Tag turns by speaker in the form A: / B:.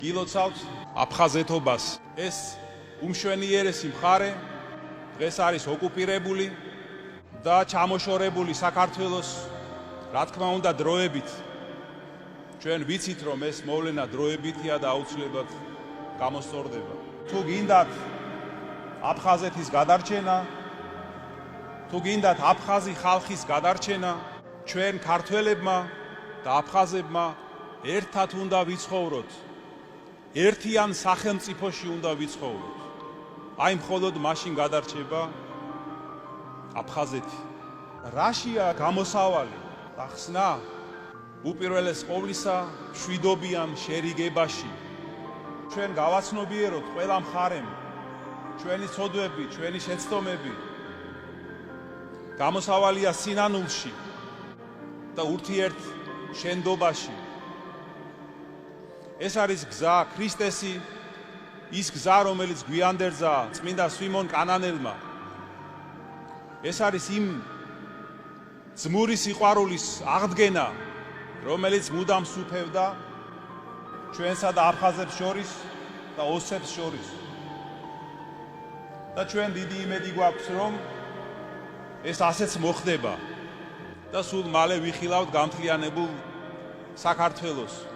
A: გილოცავთ აფხაზეთობას. ეს უმშვენიერესი მხარე დღეს არის ოკუპირებული და ჩამოშორებული საქართველოს, რა თქმა უნდა, დროებით. ჩვენ ვიცით, რომ ეს მოვლენა დროებითია და აუცილებლად გამოსწორდება. თუ გინდათ აფხაზეთის გადარჩენა, თუ გინდათ აფხაზი ხალხის გადარჩენა, ჩვენ ქართველებმა და აფხაზებმა ერთად უნდა ვიცხოვროთ. ერთიან სახელმწიფოში უნდა ვიცხოვროთ. აი მხოლოდ მაშინ გადარჩება აფხაზეთი. რაშია გამოსავალი? ახსნა უპირველეს ყოვლისა მშვიდობიან შერიგებაში. ჩვენ გავაცნობიეროთ ყველა მხარემ ჩვენი ცოდვები, ჩვენი შეცდომები. გამოსავალია სინანულში და ურთიერთ შენდობაში. ეს არის გზა ქრისტესი, ის გზა, რომელიც გვიანდერძა წმინდა სვიმონ კანანელმა. ეს არის იმ ძმური სიყვარულის აღდგენა, რომელიც მუდამ სუფევდა ჩვენსა და აფხაზებს შორის და ოსებს შორის. და ჩვენ დიდი იმედი გვაქვს, რომ ეს ასეც მოხდება და სულ მალე ვიხილავთ გამთლიანებულ საქართველოს.